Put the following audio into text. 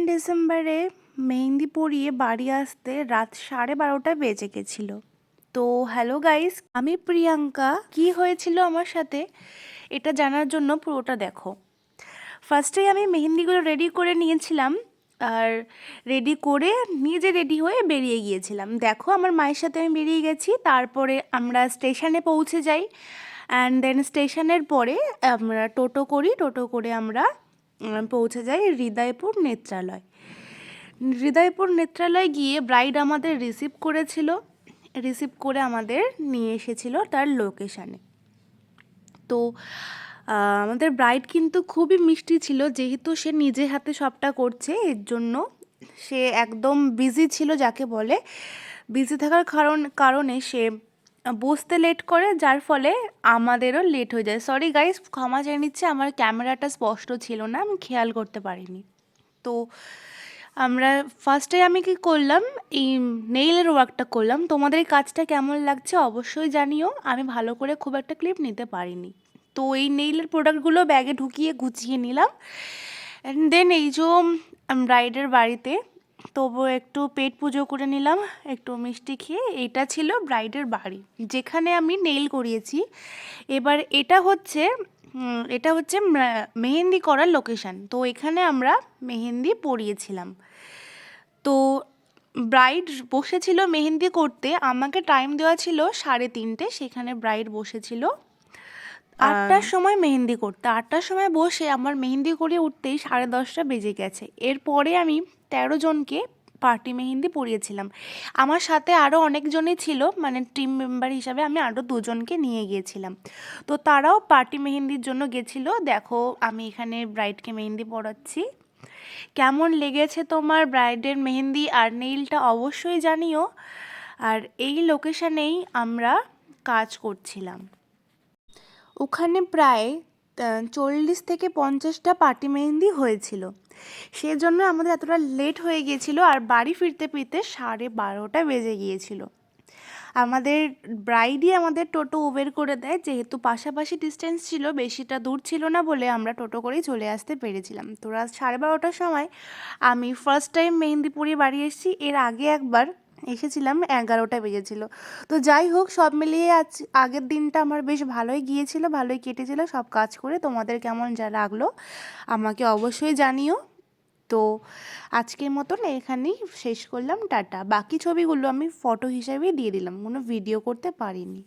ডিসেম্বরে মেহেন্দি পরিয়ে বাড়ি আসতে রাত 12:30 বেজে গেছিল। তো হ্যালো গাইস, আমি প্রিয়াঙ্কা। কি হয়েছিল আমার সাথে এটা জানার জন্য পুরোটা দেখো। ফার্স্টেই আমি মেহেন্দিগুলো রেডি করে নিয়েছিলাম, আর রেডি করে নিজে রেডি হয়ে বেরিয়ে গিয়েছিলাম। দেখো, আমার মায়ের সাথে আমি বেরিয়ে গেছি। তারপরে আমরা স্টেশনে পৌঁছে যাই, অ্যান্ড দেন স্টেশনের পরে আমরা টোটো করে আমরা পৌঁছে যাই হৃদয়পুর নেত্রালয়। হৃদয়পুর নেত্রালয় গিয়ে ব্রাইড আমাদের রিসিভ করে আমাদের নিয়ে এসেছিল তার লোকেশানে। তো আমাদের ব্রাইড কিন্তু খুবই মিষ্টি ছিল, যেহেতু সে নিজে হাতে সবটা করছে, এর জন্য সে একদম বিজি ছিল, যাকে বলে। বিজি থাকার কারণে সে বসতে লেট করে, যার ফলে আমাদেরও লেট হয়ে যায়। সরি গাইস, ক্ষমা চেয়ে নিচ্ছে, আমার ক্যামেরাটা স্পষ্ট ছিল না, আমি খেয়াল করতে পারিনি। তো আমরা ফার্স্টে আমি কি করলাম, এই নেইলের ওয়ার্কটা করলাম। তোমাদের এই কাজটা কেমন লাগছে অবশ্যই জানিও। আমি ভালো করে খুব একটা ক্লিপ নিতে পারিনি। তো এই নেইলের প্রোডাক্টগুলো ব্যাগে ঢুকিয়ে গুছিয়ে নিলাম, অ্যান্ড দেন এই যে ব্রাইডের বাড়িতে তবু একটু পেট পুজো করে নিলাম, একটু মিষ্টি খেয়ে। এইটা ছিল ব্রাইডের বাড়ি, যেখানে আমি নেইল করিয়েছি। এবার এটা হচ্ছে মেহেন্দি করার লোকেশান। তো এখানে আমরা মেহেন্দি পরিয়েছিলাম। তো ব্রাইড বসেছিল মেহেন্দি করতে, আমাকে টাইম দেওয়া ছিল 3:30, সেখানে ব্রাইড বসেছিল 8টার সময় মেহেন্দি করতে। 8টার সময় বসে আমার মেহেন্দি করে উঠতেই 10:30 বেজে গেছে। এরপরে আমি 13 জনকে পার্টি মেহেন্দি পরিয়েছিলাম। আমার সাথে আরও অনেকজনই ছিল, মানে টিম মেম্বার হিসাবে আমি আরও 2জনকে নিয়ে গিয়েছিলাম। তো তারাও পার্টি মেহেন্দির জন্য গেছিলো। দেখো, আমি এখানে ব্রাইডকে মেহেন্দি পরাচ্ছি। কেমন লেগেছে তোমার ব্রাইডের মেহেন্দি আর নেইলটা অবশ্যই জানিও। আর এই লোকেশানেই আমরা কাজ করছিলাম। ওখানে প্রায় 40 থেকে 50টা পার্টি মেহেন্দি হয়েছিল, সেজন্য আমাদের এতটা লেট হয়ে গিয়েছিল। আর বাড়ি ফিরতে 12:30 বেজে গিয়েছিল। আমাদের ব্রাইডই আমাদের টোটো উবের করে দেয়, যেহেতু পাশাপাশি ডিস্টেন্স ছিল, বেশিটা দূর ছিল না বলে আমরা টোটো করেই চলে আসতে পেরেছিলাম। তো রাত 12:30টার সময় আমি ফার্স্ট টাইম মেহেন্দি পরিয়ে বাড়ি এসেছি। এর আগে একবার এসেছিলাম, 11টা বেজেছিল। তো যাই হোক, সব মিলিয়ে আগের দিনটা আমার বেশ ভালোই গিয়েছিল, ভালোই কেটেছিল সব কাজ করে। তোমাদের কেমন যা লাগলো আমাকে অবশ্যই জানিও। তো আজকের মতন এখানেই শেষ করলাম, টাটা। বাকি ছবিগুলো আমি ফটো হিসাবেই দিয়ে দিলাম, কোনো ভিডিও করতে পারিনি।